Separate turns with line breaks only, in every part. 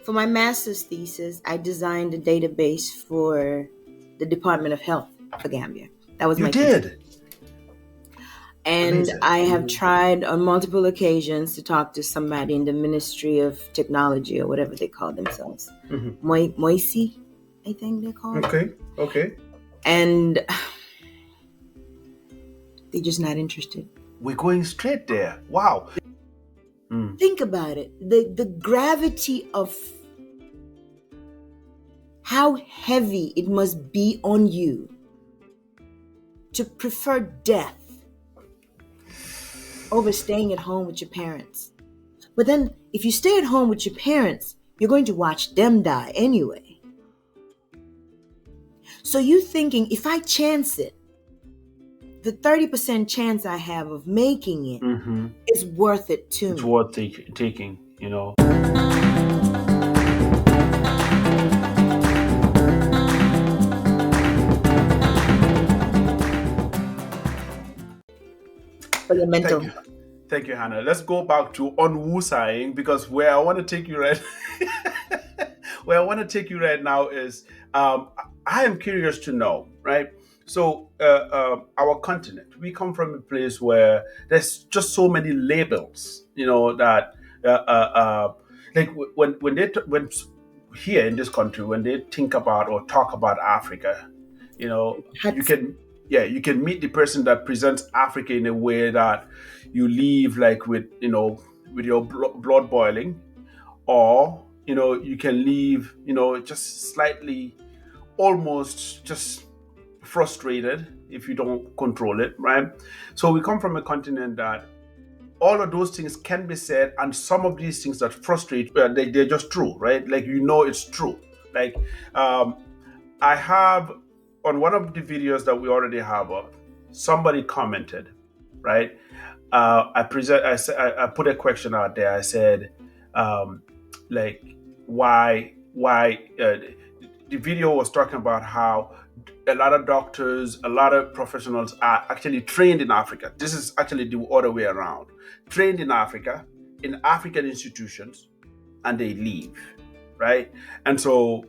For my master's thesis, I designed a database for the Department of Health for Gambia. That was
You
my
did?
thesis. And
Amazing.
I have tried on multiple occasions to talk to somebody in the Ministry of Technology or whatever they call themselves. Moisi, I think they're called.
Okay.
And they're just not interested.
We're going straight there. Wow.
Think about it. The gravity of how heavy it must be on you to prefer death over staying at home with your parents. But then if you stay at home with your parents, you're going to watch them die anyway. So you thinking, if I chance it, the 30% chance I have of making it is worth it to me.
It's worth taking, you know.
For your mental.
Thank you, Hannah. Let's go back to unwoo-saying, because where I want to take you right now is I am curious to know, right? So our continent, we come from a place where there's just so many labels, you know, that like when here in this country, when they think about or talk about Africa, you know, you can meet the person that presents Africa in a way that you leave like with your blood boiling, or you can leave just slightly, almost just frustrated if you don't control it, right? So we come from a continent that all of those things can be said, and some of these things that frustrate, they're just true, right? Like, it's true. Like, I have on one of the videos that we already have up, somebody commented, right? I put a question out there. I said, like, why? The video was talking about how a lot of doctors, a lot of professionals are actually trained in Africa. This is actually the other way around. Trained in Africa, in African institutions, and they leave, right? And so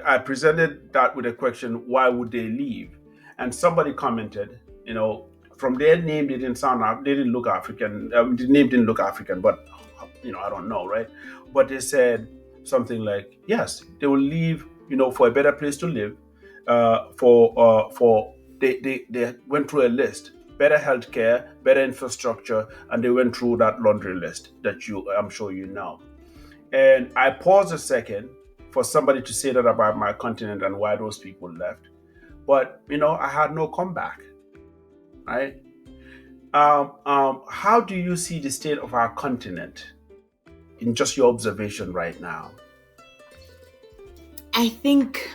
I presented that with a question: why would they leave? And somebody commented, from their name, they didn't look African. The name didn't look African, but I don't know, right? But they said something like, yes, they will leave, for a better place to live. They went through a list: better healthcare, better infrastructure, and they went through that laundry list that I'm sure you know. And I paused a second for somebody to say that about my continent and why those people left. But I had no comeback, right? How do you see the state of our continent in just your observation right now?
I think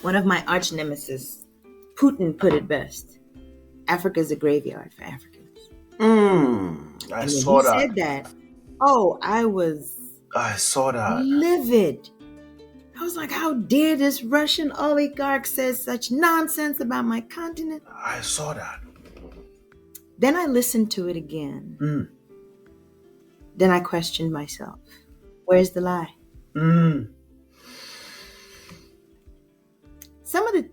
one of my arch nemesis, Putin, put it best: Africa is a graveyard for Africans.
I saw that.
He said that.
I saw that.
Livid. I was like, how dare this Russian oligarch say such nonsense about my continent?
I saw that.
Then I listened to it again. Then I questioned myself. Where's the lie? Some of the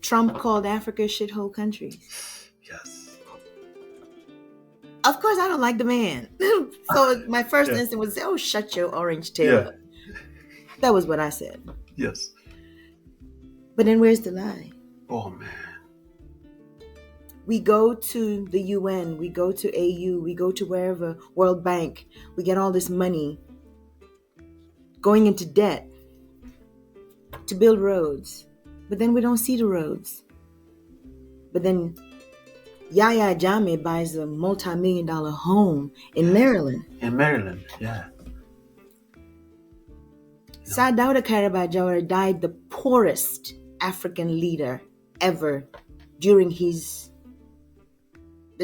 Trump called Africa shithole countries.
Yes.
Of course, I don't like the man. So my first instinct was, oh, shut your orange tail up. That was what I said.
Yes.
But then where's the lie?
Oh, man.
We go to the UN, we go to AU, we go to wherever, World Bank. We get all this money going into debt to build roads. But then we don't see the roads. But then Yahya Jammeh buys a multi-million-dollar home in Maryland.
In Maryland, yeah.
Sir Dawda Kairaba Jawara died the poorest African leader ever during the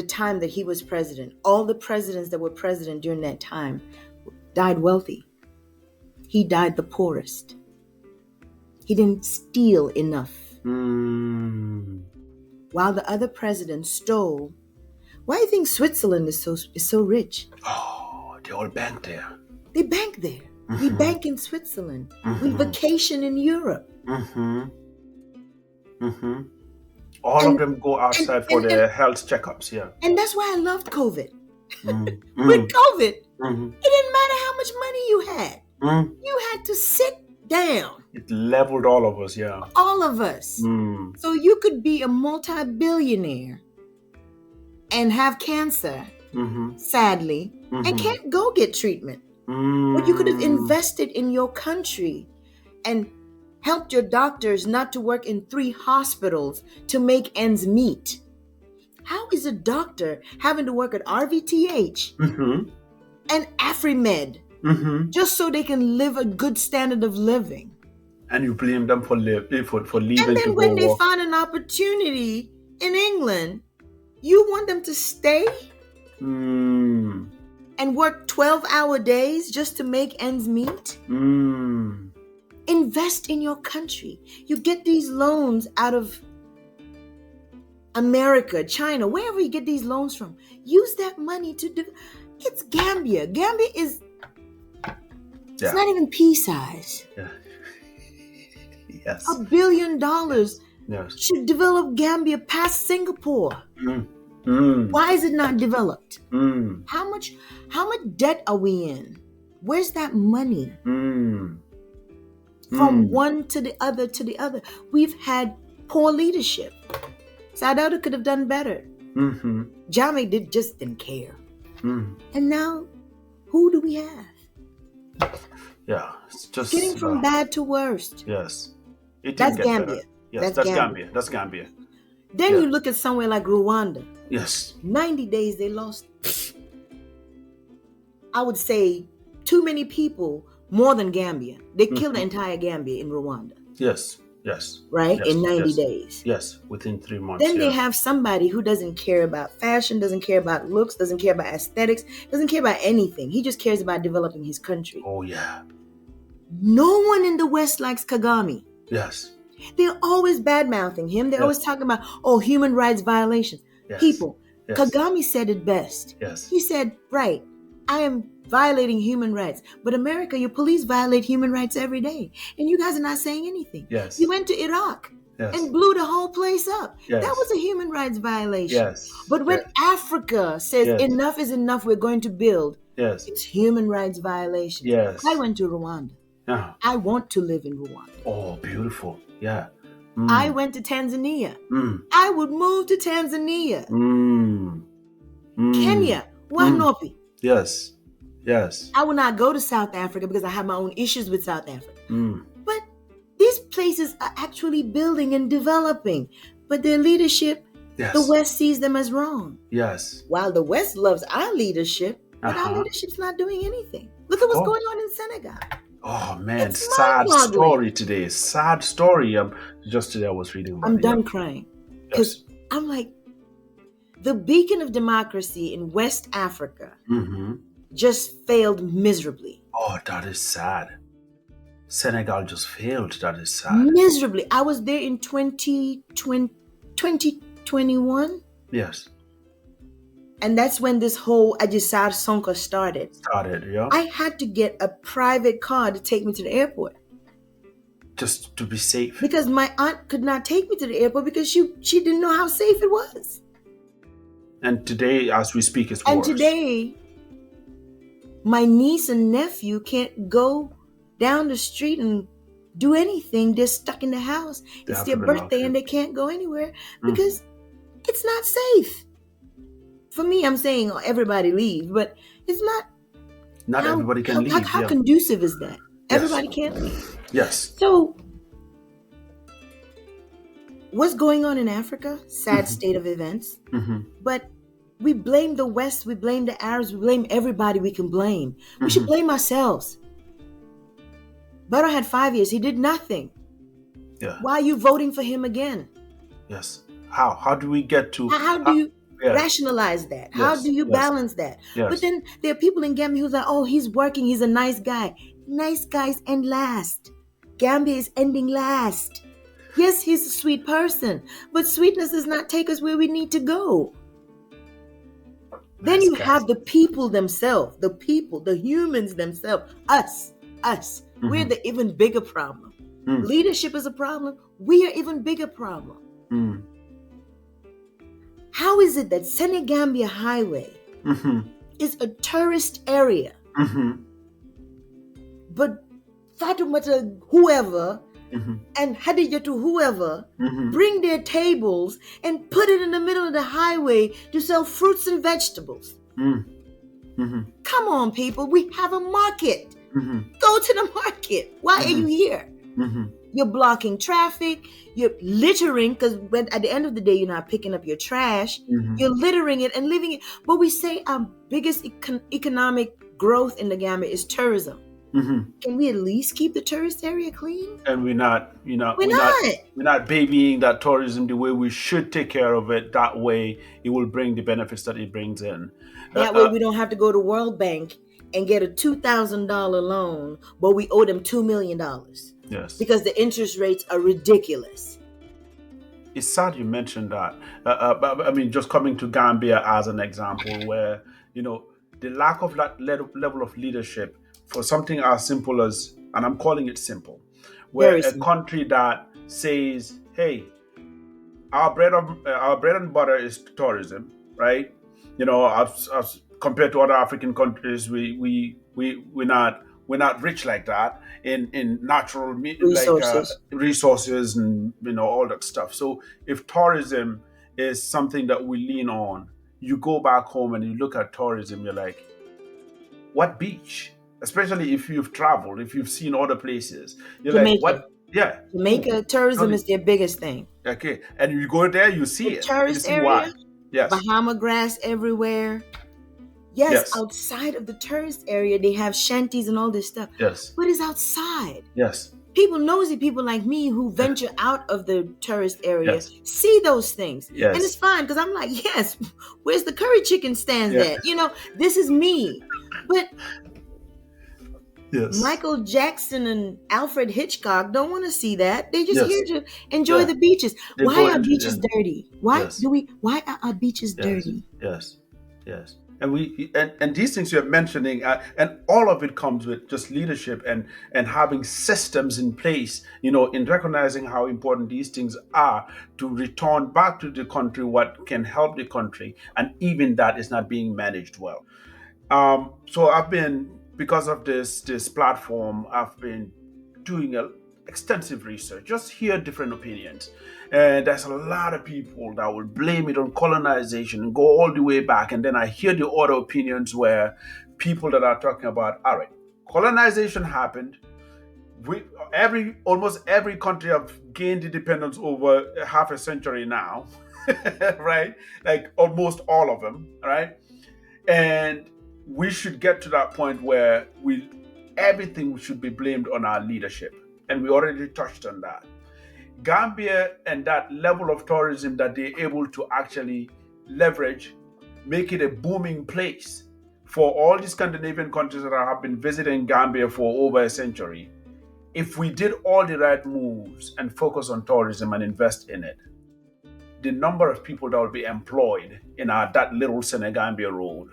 time that he was president. All the presidents that were president during that time died wealthy. He died the poorest. He didn't steal enough. While the other presidents stole. Why do you think Switzerland is so rich?
Oh, they all bank there.
They bank there. We
Mm-hmm.
bank in Switzerland. We
Mm-hmm.
vacation in Europe.
Mm-hmm. Mm-hmm. All of
And
them go
and
outside for
and and,
their health checkups. Yeah.
and that's why I loved COVID. With
Mm-hmm.
COVID,
Mm-hmm.
it didn't matter how much money you had.
Mm.
You had to sit down,
It leveled all of us. Yeah.
all of us.
Mm.
So you could be a multi-billionaire and have cancer,
Mm-hmm.
sadly, and
Mm-hmm.
can't go get treatment. But you could have
Mm.
invested in your country and helped your doctors not to work in 3 hospitals to make ends meet. How is a doctor having to work at RVTH
Mm-hmm.
and AfriMed
Mm-hmm.
just so they can live a good standard of living?
And you blame them for for
And
leaving to
then
go
when they
work.
find an opportunity in England, you want them to stay
Mm.
and work 12-hour days just to make ends meet?
Mm.
Invest in your country. You get these loans out of America, China, wherever you get these loans from. Use that money to do. It's Gambia. Gambia is, it's
Yeah.
not even pea size.
Yeah. Yes.
$1 billion
Yes.
should develop Gambia past Singapore.
Mm. Mm.
Why is it not developed?
Mm.
How much debt are we in? Where's that money?
Mm.
From
Mm.
one to the other to the other. We've had poor leadership. Sadauda could have done better.
Mm-hmm.
Jammeh just didn't care.
Mm.
And now, who do we have?
Yeah. It's just
Getting from bad to worst.
Yes. It
That's
didn't get
Gambia.
better. Yes, that's Gambia. That's Gambia.
Then
Yeah.
you look at somewhere like Rwanda.
Yes.
90 days they lost, I would say, too many people more than Gambia. They killed the entire Gambia in Rwanda,
Yes. Yes.
right?
Yes.
In 90
Yes.
days.
Yes. Within 3 months.
Then
yeah.
they have somebody who doesn't care about fashion, doesn't care about looks, doesn't care about aesthetics, doesn't care about anything. He just cares about developing his country.
Oh yeah.
No one in the West likes Kagame.
Yes.
They're always bad-mouthing him. They're always talking about, human rights violations.
Yes.
People,
Yes.
Kagame said it best.
Yes.
He said, right, I am violating human rights. But America, your police violate human rights every day. And you guys are not saying anything.
Yes.
You went to Iraq
Yes.
and blew the whole place up.
Yes.
That was a human rights violation.
Yes.
But when
Yes.
Africa says
Yes.
enough is enough, we're going to build,
Yes.
it's human rights violation.
Yes.
I went to Rwanda.
Yeah.
I want to live in Rwanda.
Oh, beautiful. Yeah. Mm.
I went to Tanzania.
Mm.
I would move to Tanzania.
Mm. Mm.
Kenya. Wanopi.
Yes. Yes.
I would not go to South Africa because I have my own issues with South Africa.
Mm.
But these places are actually building and developing. But their leadership,
Yes.
the West sees them as wrong.
Yes.
While the West loves our leadership, but our
Uh-huh.
leadership's not doing anything. Look at what's
Oh.
going on in Senegal.
Oh man,
It's
sad
mind-boggling.
story today. Sad story. Just today I was reading about
I'm
it.
done crying.
Yes.
Because I'm like, the beacon of democracy in West Africa
Mm-hmm.
just failed miserably.
Oh, that is sad. Senegal just failed. That is sad.
Miserably. I was there in 2021.
Yes.
And that's when this whole Ajisar Sonko started.
Started, yeah.
I had to get a private car to take me to the airport.
Just to be safe.
Because my aunt could not take me to the airport because she didn't know how safe it was.
And today, as we speak, it's
And
worse.
today, my niece and nephew can't go down the street and do anything. They're stuck in the house.
They
It's
have
their
to be locked
birthday
in.
and they can't go anywhere because it's not safe. For me, I'm saying everybody leave, but it's not.
Not everybody can leave.
How
yeah.
conducive is that?
Yes.
Everybody can't leave.
Yes.
So, what's going on in Africa? Sad state of events.
Mm-hmm.
But we blame the West, we blame the Arabs, we blame everybody we can blame. We should blame ourselves. Barrow had 5 years. He did nothing.
Yeah.
Why are you voting for him again?
Yes. How? How do we get to?
How do you
Yes.
rationalize that? How
Yes.
do you
Yes.
balance that?
Yes.
But then there are people in Gambia who's like, oh, he's working. He's a nice guy. Nice guys end last. Gambia is ending last. Yes, he's a sweet person, but sweetness does not take us where we need to go. Then
Nice
you
guys.
have the people themselves, the humans themselves, us. us. We're
Mhm.
the even bigger problem.
Mm.
Leadership is a problem. We are even bigger problem.
Mm.
How is it that Senegambia Highway
Mhm.
is a tourist area,
Mhm.
but Fatoumata whoever
Mhm.
and Hadijatu whoever
Mhm.
bring their tables and put it in the middle of the highway to sell fruits and vegetables?
Mm. Mhm.
Come on, people. We have a market.
Mhm.
Go to the market. Why are you
Mhm.
here?
Mhm.
You're blocking traffic. You're littering because at the end of the day, you're not picking up your trash.
Mhm.
You're littering it and leaving it. But we say our biggest economic growth in the Gambia is tourism.
Mhm.
Can we at least keep the tourist area clean?
And we're not,
We're not.
we're not babying that tourism the way we should take care of it. That way, it will bring the benefits that it brings in. Uh,
That way,
uh,
we don't have to go to World Bank and get a $2,000 loan, but we owe them $2 million
yes.
because the interest rates are ridiculous.
It's sad you mentioned that. But I mean, just coming to Gambia as an example, where you know the lack of that level of leadership for something as simple as, and I'm calling it simple, where
Very
a
simple.
country that says, "Hey, our bread and butter is tourism," right? You know, as compared to other African countries, we're not rich like that in natural
Resources.
resources and all that stuff. So if tourism is something that we lean on, you go back home and you look at tourism, you're like, what beach? Especially if you've traveled, if you've seen other places, you're like,
Jamaica.
what? Yeah, cool.
Jamaica
Tell
tourism
me.
is their biggest thing.
Okay, and you go there, you
The
see it. You
tourist
see why.
area,
Yes,
Bahama grass everywhere. Yes,
yes,
outside of the tourist area, they have shanties and all this stuff.
yes,
But it's outside.
yes,
People, nosy people like me who venture out of the tourist area,
yes,
see those things. And it's
yes,
fine because I'm like, yes, where's the curry chicken stands
yeah,
at? This is me. But
yes,
Michael Jackson and Alfred Hitchcock don't want to see that. They're just
yes,
here to enjoy
yeah.
the beaches.
They go
Why are
into
beaches dirty? Why
yes,
why are our beaches
yes,
dirty?
yes, yes. And these things you're mentioning, and all of it comes with just leadership and having systems in place. In recognizing how important these things are to return back to the country what can help the country, and even that is not being managed well. So I've been, because of this platform, I've been doing extensive research, just hear different opinions. And there's a lot of people that will blame it on colonization and go all the way back. And then I hear the other opinions where people that are talking about, all right, colonization happened. We almost every country have gained independence over half a century now, right? Like almost all of them, right? And we should get to that point where we everything should be blamed on our leadership. And we already touched on that. Gambia and that level of tourism that they're able to actually leverage, make it a booming place for all the Scandinavian countries that have been visiting Gambia for over a century. If we did all the right moves and focus on tourism and invest in it, the number of people that will be employed in that little Senegambia road,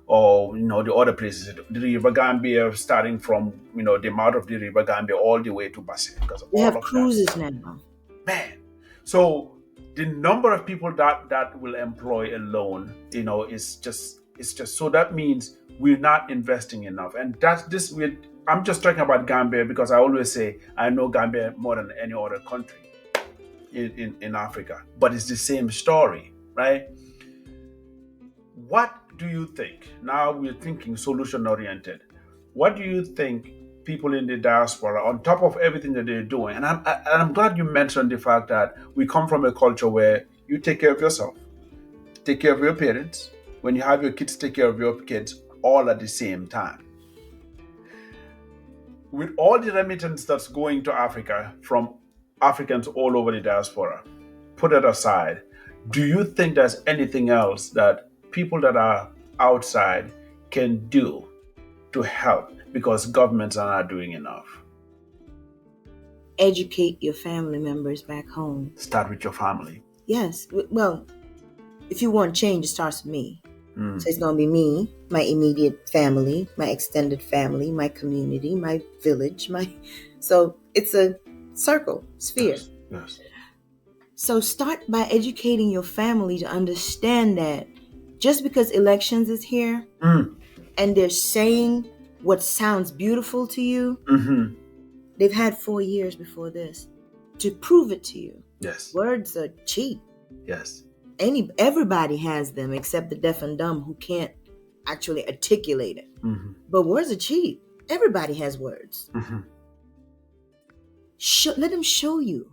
or the other places, the River Gambia, starting from the mouth of the River Gambia all the way to Basse, because
We
all
have
of that
cruises
stuff,
now.
man. So the number of people that will employ alone, it's just so that means we're not investing enough, and that's this. I'm just talking about Gambia because I always say I know Gambia more than any other country in Africa, but it's the same story, right? What do you think? Now we're thinking solution oriented. What do you think people in the diaspora, on top of everything that they're doing, and I'm glad you mentioned the fact that we come from a culture where you take care of yourself, take care of your parents, when you have your kids, take care of your kids all at the same time. With all the remittance that's going to Africa from Africans all over the diaspora, put it aside, do you think there's anything else that people that are outside can do to help because governments are not doing enough?
Educate your family members back home.
Start with your family.
Yes. Well, if you want change, it starts with me. So it's going to be me, my immediate family, my extended family, my community, my village, so it's a circle, sphere.
Yes. Yes.
So start by educating your family to understand that just because elections is here and they're saying what sounds beautiful to you, they've had 4 years before this to prove it to you.
Yes.
Words are cheap.
Yes.
Everybody has them except the deaf and dumb who can't actually articulate it. But words are cheap. Everybody has words. Let them show you.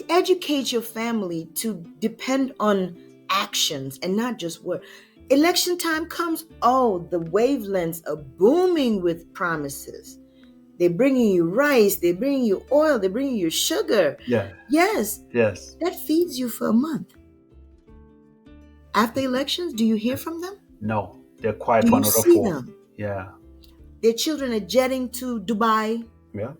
Educate your family to depend on actions and not just words. Election time comes, the wavelengths are booming with promises. They're bringing you rice, they're bringing you oil, they're bringing you sugar.
Yeah.
Yes.
Yes.
That feeds you for a month. After elections, do you hear from them?
No, they're quiet
Do
for
you
another
see
4.
them?
Yeah.
Their children are jetting to Dubai.
Yeah.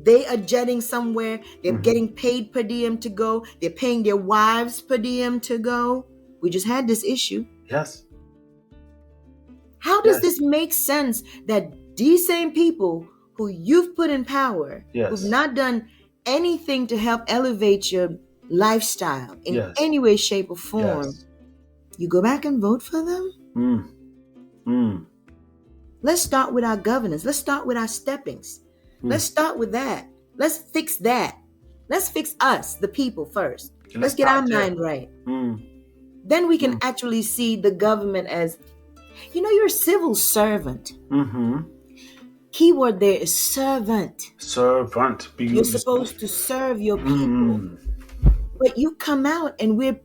They are jetting somewhere. They're getting paid per diem to go. They're paying their wives per diem to go. We just had this issue.
Yes.
How does this make sense that these same people who you've put in power, who've not done anything to help elevate your lifestyle in any way, shape, or form, you go back and vote for them? Let's start with our governance. Let's start with our steppings. Let's start with that. Let's fix that. Let's fix us, the people, first. Let's get our mind right. Then we can actually see the government as, you're a civil servant. Keyword there is servant.
Servant.
You're supposed to serve your people. But you come out and we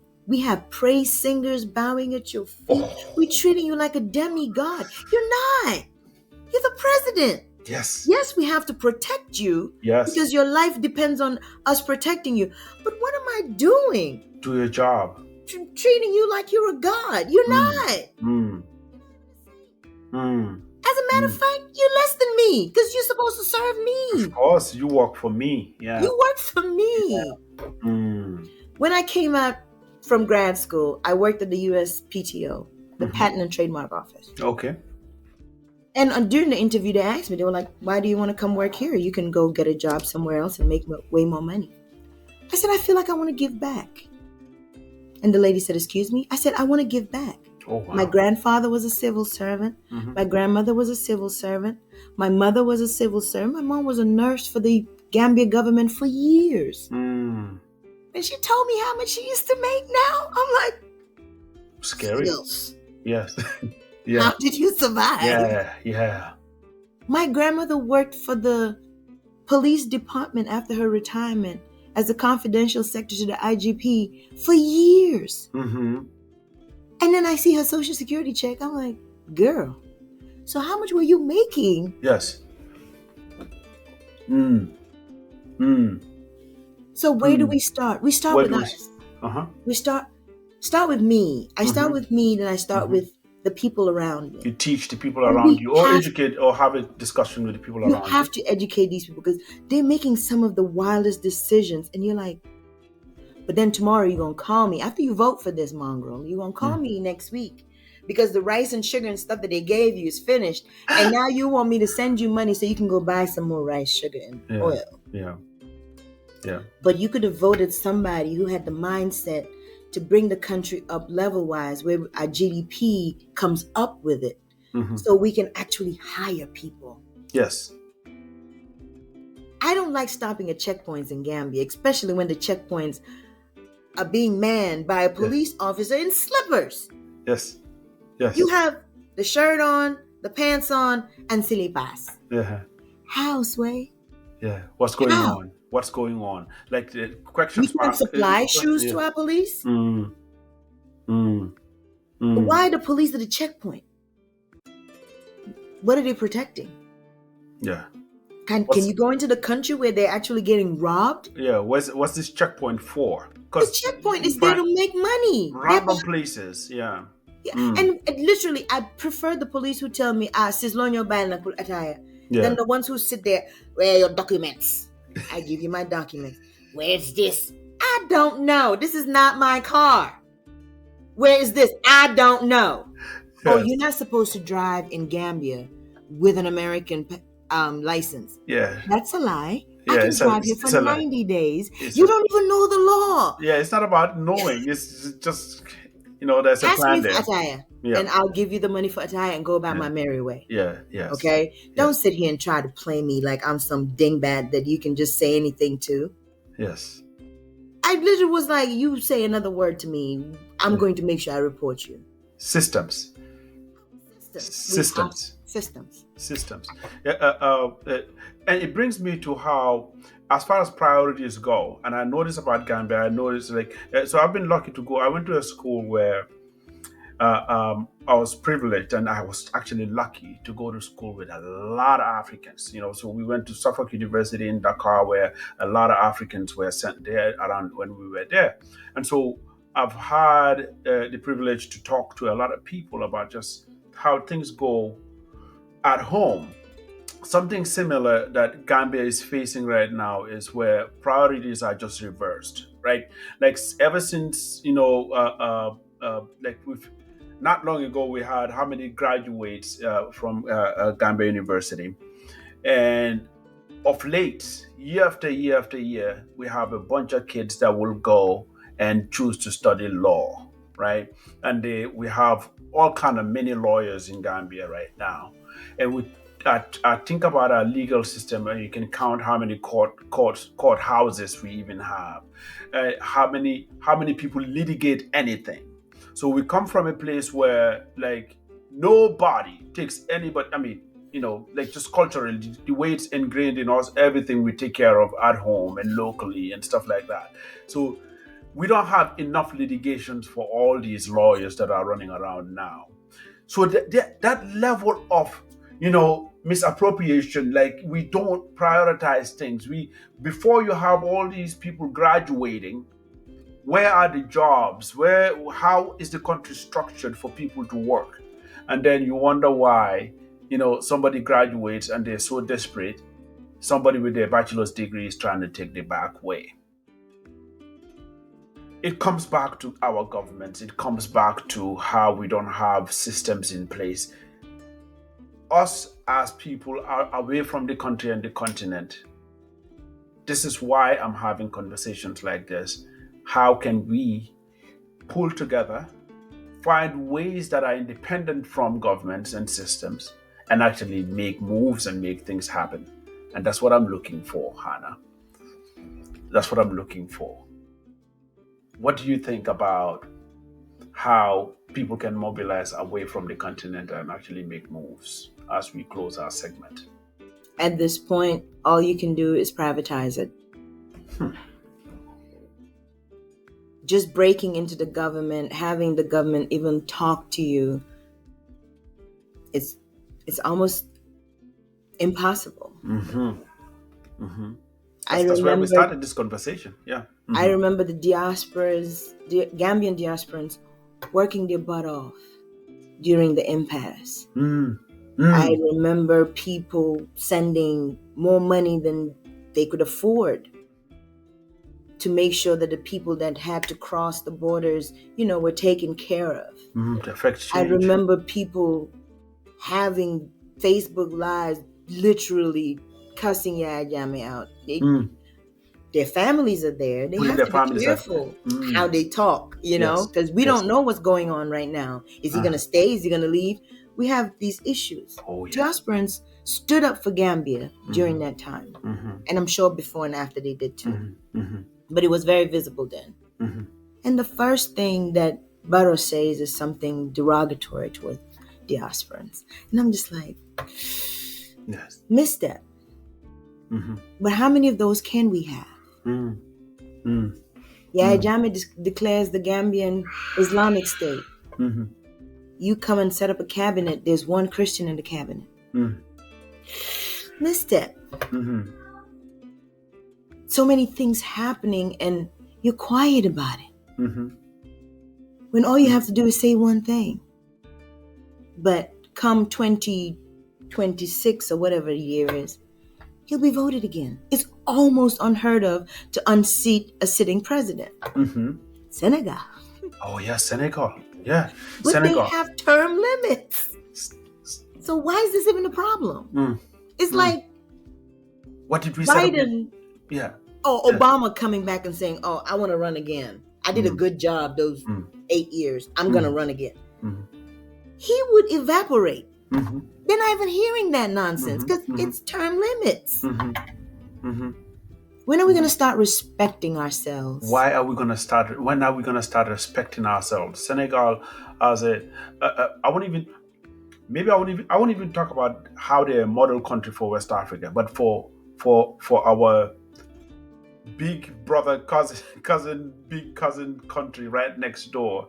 have praise singers bowing at your feet. We're treating you like a demigod. You're not. You're the president.
Yes.
Yes, we have to protect you.
Yes.
Because your life depends on us protecting you. But what am I doing?
Do your job.
Treating you like you're a god. You're not. As a matter of fact, you're less than me because you're supposed to serve me.
Of course, you work for me. Yeah.
You work for me. Yeah. When I came out from grad school, I worked at the USPTO, the Patent and Trademark Office.
Okay.
And during the interview, they asked me, they were like, why do you want to come work here? You can go get a job somewhere else and make way more money. I said, I feel like I want to give back. And the lady said, excuse me? I said, I want to give back.
Oh, wow.
My grandfather was a civil servant. My grandmother was a civil servant. My mother was a civil servant. My mom was a nurse for the Gambia government for years. And she told me how much she used to make now. I'm like,
scary.
Skills.
Yes.
Yeah. How did you survive?
Yeah.
My grandmother worked for the police department after her retirement as a confidential secretary to the IGP for years. And then I see her Social Security check. I'm like, girl, so how much were you making?
Yes.
So where do we start? We start with us. We start with me. I start with me, then I start with the people around me.
You teach the people around you, or educate, or have a discussion with the people around you.
You have to educate these people because they're making some of the wildest decisions. And you're like, but then tomorrow you're going to call me. After you vote for this mongrel, you're going to call me next week because the rice and sugar and stuff that they gave you is finished. And now you want me to send you money so you can go buy some more rice, sugar, and oil.
Yeah.
But you could have voted somebody who had the mindset to bring the country up level-wise where our GDP comes up with it so we can actually hire people.
Yes.
I don't like stopping at checkpoints in Gambia, especially when the checkpoints are being manned by a police officer in slippers.
Yes.
You have the shirt on, the pants on, and silipas. How, Sway?
Yeah. What's going on? What's going on? Like the questions.
We can supply shoes to our police. Why the police at the checkpoint? What are they protecting?
Yeah.
Can you go into the country where they're actually getting robbed?
Yeah. What's this checkpoint for?
The checkpoint is there to make money.
Random places. Yeah.
And literally, I prefer the police who tell me, Sislonyo Bana put attire, than the ones who sit there, where are your documents? I give you my documents. Where's this? I don't know. This is not my car. Where is this? I don't know. Oh,
Yes.
you're not supposed to drive in Gambia with an American license.
Yeah.
That's a lie. I
Yeah.
can drive here for
It's a lie.
90 days.
It's
You
a,
don't even know the law.
yeah. It's not about knowing. It's just, there's a
Ask
plan
me for
there.
attire,
Yeah.
and I'll give you the money for attire and go about
Yeah.
my merry way.
Yeah. Yes.
Okay? Don't
Yes.
sit here and try to play me like I'm some dingbat that you can just say anything to.
Yes.
I literally was like, you say another word to me, I'm
Yeah.
going to make sure I report you.
Systems.
Systems.
Systems. And it brings me to how, as far as priorities go, and I noticed about Gambia, I noticed so I've been lucky to go. I went to a school where I was privileged, and I was actually lucky to go to school with a lot of Africans. So we went to Suffolk University in Dakar, where a lot of Africans were sent there around when we were there, and so I've had the privilege to talk to a lot of people about just how things go at home. Something similar that Gambia is facing right now is where priorities are just reversed, right? Like ever since, like we've not long ago, we had how many graduates from Gambia University, and of late, year after year after year, we have a bunch of kids that will go and choose to study law, right? And we have all kind of many lawyers in Gambia right now, and I think about our legal system, and you can count how many courthouses we even have, how many people litigate anything. So we come from a place where like nobody takes anybody. I mean, like just culturally, the way it's ingrained in us, everything we take care of at home and locally and stuff like that. So we don't have enough litigations for all these lawyers that are running around now. So that level of misappropriation, like we don't prioritize things. Before you have all these people graduating, where are the jobs? How is the country structured for people to work? And then you wonder why, somebody graduates and they're so desperate. Somebody with their bachelor's degree is trying to take the back way. It comes back to our governments. It comes back to how we don't have systems in place. Us as people are away from the country and the continent. This is why I'm having conversations like this. How can we pull together, find ways that are independent from governments and systems, and actually make moves and make things happen? And that's what I'm looking for, Hannah. That's what I'm looking for. What do you think about how people can mobilize away from the continent and actually make moves as we close our segment?
At this point, all you can do is privatize it. Just breaking into the government, having the government even talk to you, it's almost impossible.
That's where we started this conversation. Yeah.
I remember the Gambian diasporans working their butt off during the impasse. I remember people sending more money than they could afford to make sure that the people that had to cross the borders, were taken care of. I remember people having Facebook Lives literally cussing Yaya Jammeh out. Their families are there. They have to be careful how they talk, because we don't know what's going on right now. Is he going to stay? Is he going to leave? We have these issues. Diasporans stood up for Gambia during that time. And I'm sure before and after they did too. But it was very visible then. And the first thing that Barrow says is something derogatory towards diasporans. And I'm just like, misstep. But how many of those can we have? Yaya Jammeh declares the Gambian Islamic State. You come and set up a cabinet, there's one Christian in the cabinet. Misstep. So many things happening and you're quiet about it. When all you have to do is say one thing. But come 2026 or whatever the year is, he'll be voted again. It's almost unheard of to unseat a sitting president. Senegal.
Oh yeah, Senegal. Yeah,
But they
Senegal.
have term limits.
S- s-
So why is this even a problem?
Mm,
It's
mm.
like
What did we celebrate?
Biden
Yeah.
or
Yes.
Obama coming back and saying, "Oh, I want to run again. I did a
Mm,
good job those
mm,
8 years. I'm going to
mm,
run again."
mm,
He would evaporate.
mm,
They're not even hearing that nonsense because
mm,
it's term limits.
mm, mm.
When are we going to start respecting ourselves?
Why are we gonna start? When are we gonna start respecting ourselves? Senegal, as a, I won't even. Maybe I won't even talk about how they're a model country for West Africa, but for our big brother, big cousin country right next door,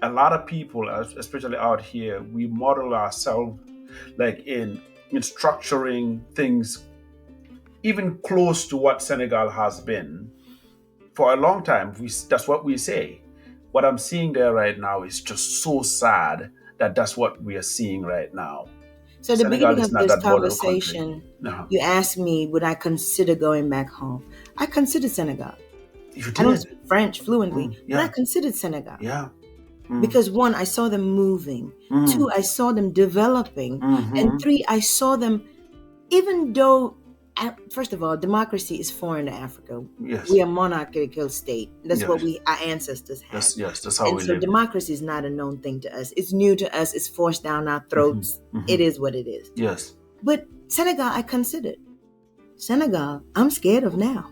a lot of people, especially out here, we model ourselves like in structuring things even close to what Senegal has been for a long time. That's what we say. What I'm seeing there right now is just so sad that that's what we are seeing right now.
So at the
Senegal
beginning
is
of
not
this
that model country.
conversation,
No,
you asked me, would I consider going back home? I considered Senegal.
you
I don't
did.
speak French fluently, but I
Yeah,
considered Senegal.
yeah. Mm,
Because one, I saw them moving.
mm,
Two, I saw them developing. And
mm-hmm.
three, I saw them, even though, first of all, democracy is foreign to Africa.
Yes,
We are a monarchical state. That's what
yes,
our ancestors had.
yes. That's how
And
we
so
live.
democracy is not a known thing to us. It's new to us. It's forced down our throats. It is what it is.
Yes,
But Senegal, I considered. Senegal, I'm scared of now.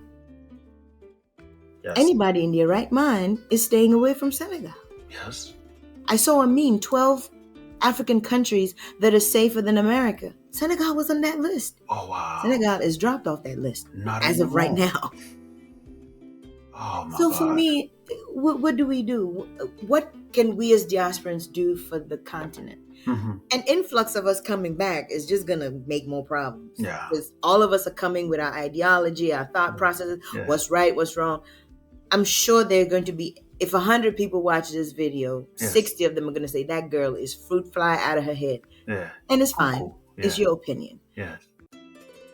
yes,
Anybody in their right mind is staying away from Senegal.
yes.
I saw a meme, 12 African countries that are safer than America. Senegal was on that list.
Oh wow.
Senegal is dropped off that list
Not
as of right
anymore.
now.
Oh my
So
God.
for me, what do we do? What can we as diasporans do for the continent?
Mhm.
An influx of us coming back is just going to make more problems.
Yeah.
Because all of us are coming with our ideology, our thought processes,
Yeah.
what's right, what's wrong. I'm sure they're going to be, if 100 people watch this video,
Yes.
60 of them are going to say that girl is fruit fly out of her head.
Yeah.
And it's
Oh,
fine.
cool.
It's
Yeah.
your opinion.
Yes.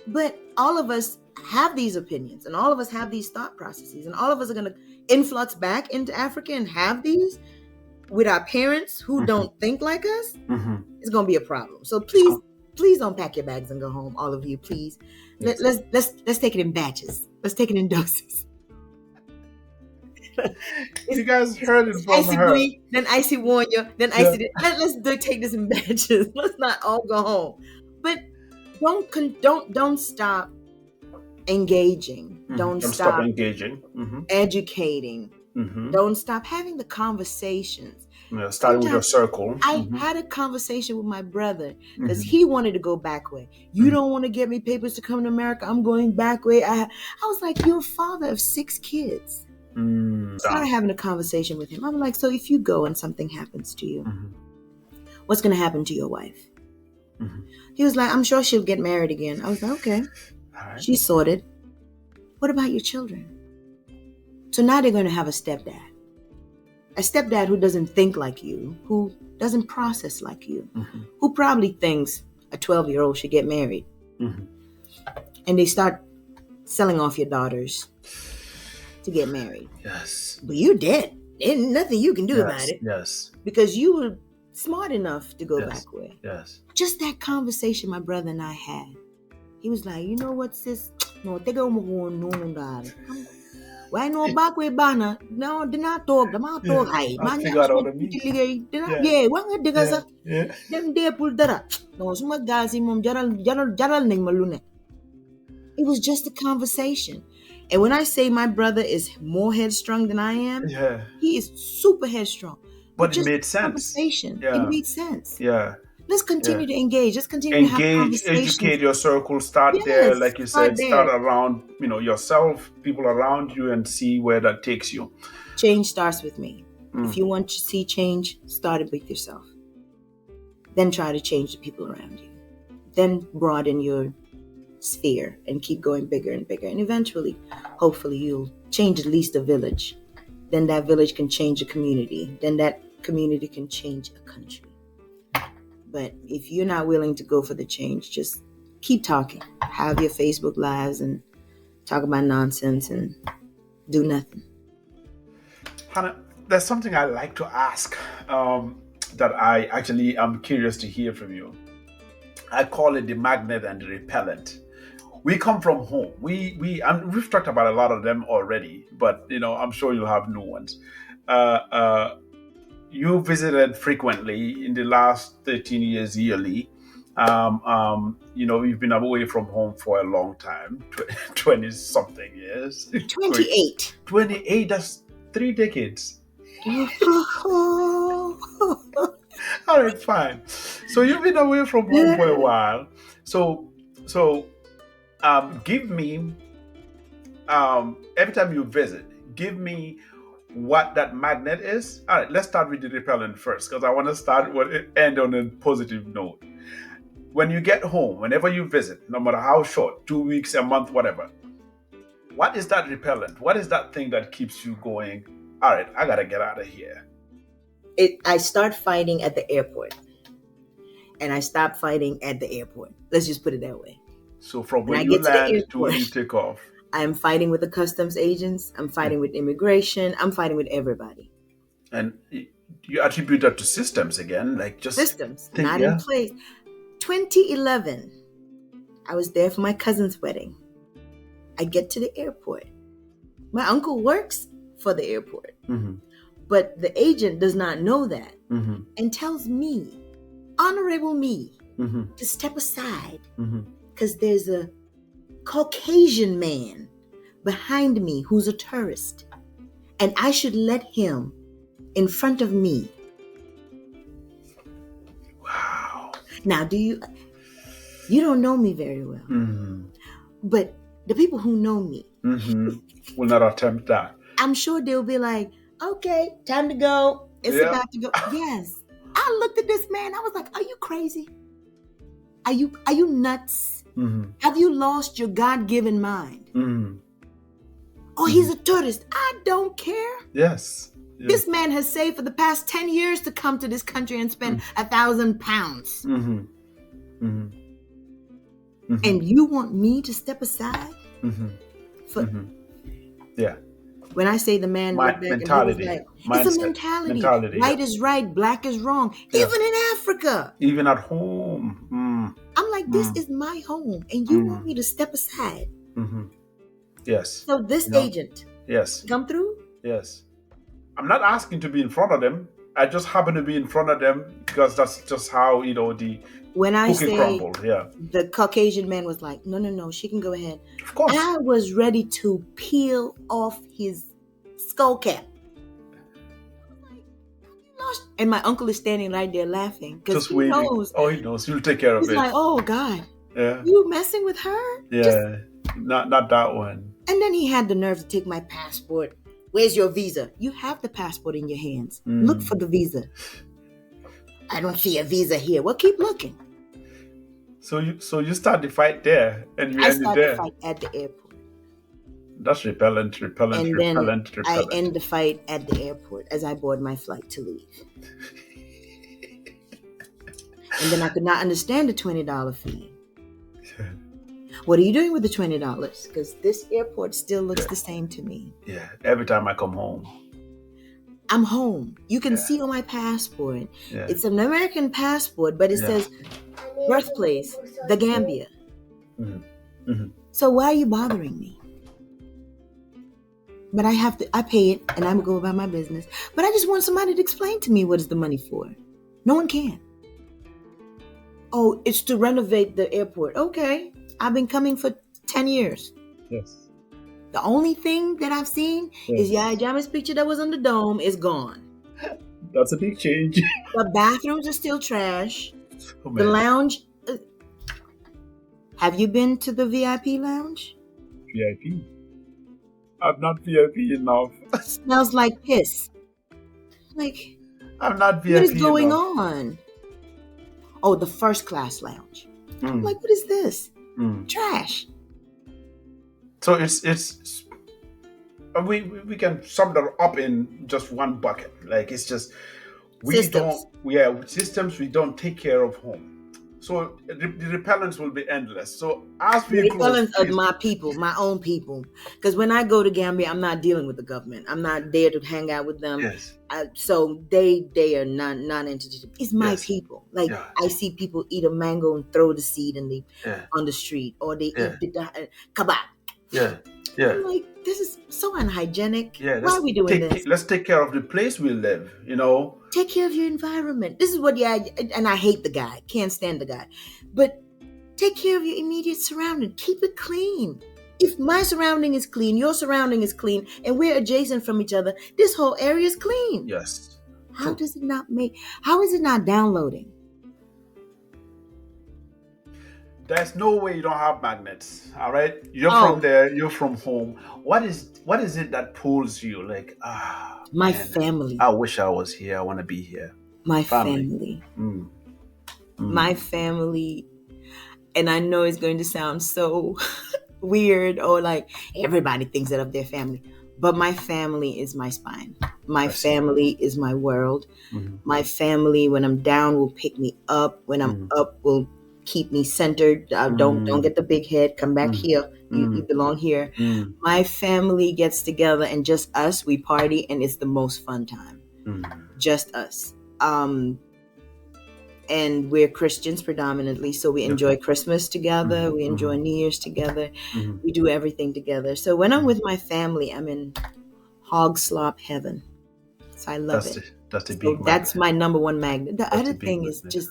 But all of us have these opinions and all of us have these thought processes and all of us are going to influx back into Africa and have these with our parents who don't think like us. It's going to be a problem. So please don't pack your bags and go home. All of you, please.
Yes.
Let's take it in batches. Let's take it in doses.
You guys heard it from
Icy
her.
Bree, then Icy warn you, then Icy. Let's take this in batches. Let's not all go home. But don't stop engaging. Don't stop
engaging.
educating. Don't stop having the conversations.
Yeah, starting with your circle.
I had a conversation with my brother because he wanted to go back way. You don't want to get me papers to come to America. I'm going back way. I was like, you're a father of 6 kids. Started having a conversation with him. I'm like, so if you go and something happens to you, what's going to happen to your wife? He was like, I'm sure she'll get married again. I was like, okay.
All right.
She's sorted. What about your children? So now they're going to have a stepdad. A stepdad who doesn't think like you, who doesn't process like you, who probably thinks a 12-year-old should get married. And they start selling off your daughters to get married.
Yes.
But you're dead. There's nothing you can do about it.
Yes.
Because you were smart enough to go
Yes.
back way.
Yes.
Just that conversation my brother and I had. He was like, you know what, sis? No, take a why no back way banner? No, did not talk. The man talk high. Man,
figure out what I mean.
yeah, one good digger.
Yeah.
Them day pull that. No, so much guys in mom jaral ning malune. It was just a conversation. And when I say my brother is more headstrong than I am,
Yeah.
he is super headstrong.
But it
just
made sense.
Conversation.
Yeah.
It made sense.
Yeah.
Let's continue to engage. Let's continue to have
Engage,
conversations.
educate your circle, start
Yes,
there, like you
start
said,
there.
start around, yourself, people around you, and see where that takes you.
Change starts with me. If you want to see change, start it with yourself. Then try to change the people around you. Then broaden your sphere and keep going bigger and bigger. And eventually, hopefully, you'll change at least a village. Then that village can change a community. Then that community can change a country. But if you're not willing to go for the change, just keep talking. Have your Facebook lives and talk about nonsense and do nothing.
Hannah, there's something I like to ask, that I actually am curious to hear from you. I call it the magnet and the repellent. We come from home. We've talked about a lot of them already, but I'm sure you'll have new ones. Uh, uh, you visited frequently in the last 13 years yearly. You've been away from home for a long time, 20 something years. Going
28.
28, that's 3 decades. All right, fine. So you've been away from home for a while. So give me, every time you visit, give me what that magnet is. All right, let's start with the repellent first, because I want to start with it, end on a positive note. When you get home, whenever you visit, no matter how short, 2 weeks, a month, whatever, what is that repellent? What is that thing that keeps you going? All right, I gotta get out of here.
I start fighting at the airport, and I stop fighting at the airport. Let's just put it that way.
So from
When
when
I
you
get to the
land to when you
airport,
take off.
I'm fighting with the customs agents. I'm fighting with immigration. I'm fighting with everybody.
And you attribute that to systems again, like just
Systems
think,
not in
yeah.
place. 2011, I was there for my cousin's wedding. I get to the airport. My uncle works for the airport,
Mm-hmm.
but the agent does not know that
Mm-hmm.
and tells me, honorable me,
Mm-hmm.
to step aside
Mm-hmm.
because there's a Caucasian man behind me who's a tourist, and I should let him in front of me.
Wow.
Now, you don't know me very well,
Mm-hmm.
but the people who know me,
Mm-hmm. Will not attempt that.
I'm sure they'll be like, okay, time to go. It's
Yeah.
about to go. Yes. I looked at this man. I was like, are you crazy? Are you nuts?
Mm-hmm.
Have you lost your God-given mind?
Mm-hmm.
Oh, he's a tourist. I don't care.
Yes.
This man has saved for the past 10 years to come to this country and spend £1,000.
Mm-hmm. Mm-hmm. Mm-hmm.
And you want me to step aside?
Mm-hmm.
For
Yeah.
When I say the man looked back
mentality.
and he was like, it's a mentality. Right is right, black is wrong.
Yeah.
Even in Africa.
Even at home.
I'm like, this is my home, and you want me to step aside.
Mm-hmm. Yes.
So this agent,
yes,
come through?
Yes. I'm not asking to be in front of them. I just happen to be in front of them because that's just how, the
when I
cookie
say
crumbled. Yeah.
The Caucasian man was like, no, she can go ahead.
Of course.
I was ready to peel off his skull cap. And my uncle is standing right there laughing because he
waiting.
knows.
Oh, he knows. He'll take care of
He's
it.
like, oh God,
yeah.
You messing with her?
Yeah. Not that one.
And then he had the nerve to take my passport. Where's your visa? You have the passport in your hands. Look for the visa. I don't see a visa here. Well, keep looking.
So you start the fight there, and you
I
end it
start
there.
the fight at the airport.
That's repellent.
And then I end the fight at the airport as I board my flight to leave. And then I could not understand the $20 fee. What are you doing with the $20? Because this airport still looks the same to me.
Yeah, every time I come home.
I'm home. You can see on my passport.
Yeah.
It's an American passport, but it says birthplace, the Gambia.
Mm-hmm. Mm-hmm.
So why are you bothering me? But I pay it and I'm going about my business. But I just want somebody to explain to me what is the money for. No one can. Oh, it's to renovate the airport. Okay. I've been coming for 10 years.
Yes.
The only thing that I've seen is Yaya Jama's picture that was on the dome is gone.
That's a big change.
The bathrooms are still trash.
Oh,
the lounge. Have you been to the VIP lounge?
VIP? I'm not VIP enough.
Smells like piss. Like,
I'm not VIP
what is going
enough.
on? Oh, the first class lounge. I'm like, what is this? Trash.
So it's we can sum that up in just one bucket. Like it's just systems. We don't take care of home. So the repellents will be endless. So as
The
we close,
repellents of
please.
my people, my own people. Because when I go to Gambia, I'm not dealing with the government. I'm not there to hang out with them.
Yes,
So they are non-entity. It's my
yes,
people. Like
yeah,
I see people eat a mango and throw the seed
yeah,
on the street, or they
yeah,
eat the kebab.
yeah, yeah,
I'm like, this is so unhygienic.
yeah.
Why are we doing this?
Let's take care of the place we live. You know.
Take care of your environment. This is what, yeah, and I hate the guy. Can't stand the guy. But take care of your immediate surrounding. Keep it clean. If my surrounding is clean, your surrounding is clean, and we're adjacent from each other, this whole area is clean.
Yes.
How does it not how is it not downloading?
There's no way you don't have magnets. All right. You're from
Oh,
there. You're from home. What is it that pulls you? Like,
my
man,
family.
I wish I was here. I want to be here.
My
Family.
family.
Mm,
My
mm,
family. And I know it's going to sound so weird, or like everybody thinks that of their family. But my family is my spine. My
I see.
family is my world.
Mm,
My family, when I'm down, will pick me up. When I'm
mm,
up, will keep me centered. Don't
mm,
get the big head. Come back
mm,
here. You
mm,
belong here.
mm,
My family gets together, and just us, we party, and it's the most fun time.
mm.
Just us. And we're Christians predominantly, so we
Okay.
enjoy Christmas together.
Mm,
We enjoy
mm,
New Year's together.
mm,
We do everything together. So when I'm
mm.
with my family, I'm in hog slop heaven. So I love it.
That's the
So
big
that's
magnet.
my number one magnet. The
That's
other
the big
thing is
magnet.
just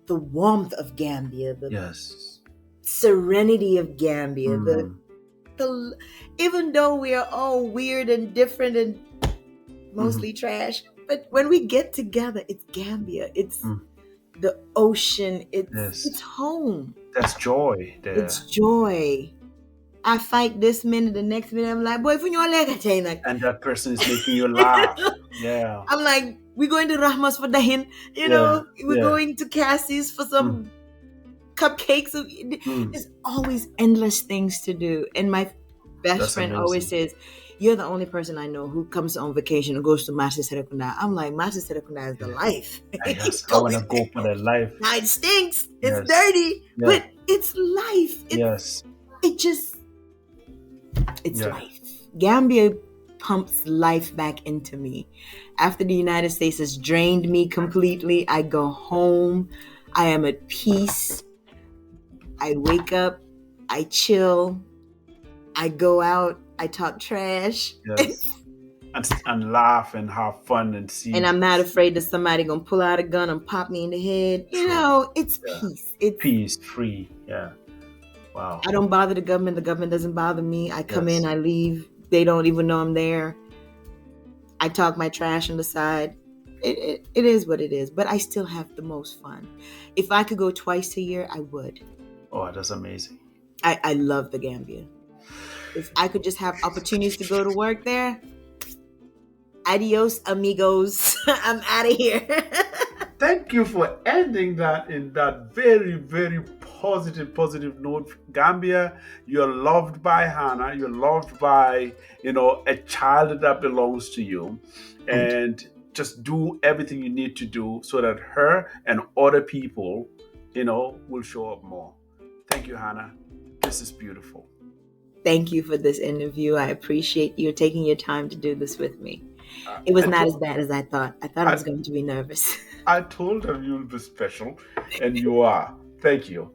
the warmth of Gambia, the
Yes.
serenity of Gambia,
Mm,
the even though we are all weird and different and
mm,
mostly trash, but when we get together, it's Gambia. It's
mm.
the ocean. It's
Yes.
home.
That's joy
It's
there.
joy. I fight this minute, the next minute I'm like, boy, if you leg I
And that person is making you laugh. Yeah.
I'm like, we're going to Rahmas for Dahin,
Yeah.
we're
Yeah.
going to Cassie's for
Mm,
some cupcakes.
mm.
There's always endless things to do. And my best
That's
friend always
amazing.
says, you're the only person I know who comes on vacation and goes to Masi Serekunda. I'm like, Masi Serekunda is the
Yeah.
life.
Yes. I
Go
want to
in there.
go for the life.
Now it stinks. It's
Yes.
dirty,
Yeah.
but it's life.
Yes.
It's
Yeah.
life. Gambia pumps life back into me. After the United States has drained me completely, I go home. I am at peace. I wake up. I chill. I go out. I talk trash.
Yes. And laugh and have fun and
And
see.
I'm not afraid that somebody gonna pull out a gun and pop me in the head.
True.
It's
Yeah.
peace. It's
Peace, free. Yeah. Wow.
I don't bother the government. The government doesn't bother me. I come in,
Yes.
I leave. They don't even know I'm there. I talk my trash on the side. It is what it is, but I still have the most fun. If I could go twice a year, I would.
Oh, that's amazing.
I love the Gambia. If I could just have opportunities to go to work there, adios, amigos. I'm out of here.
Thank you for ending that in that very, very positive note. Gambia, you're loved by Hannah. You're loved by, a child that belongs to you.
Thank you.
And just do everything you need to do so that her and other people, will show up more. Thank you, Hannah. This is beautiful.
Thank you for this interview. I appreciate you taking your time to do this with me.
Uh,
It was
I,
not as
to-
bad as I thought. I thought I
I,
was going to be nervous.
I told them you'll be special, and you are. Thank you.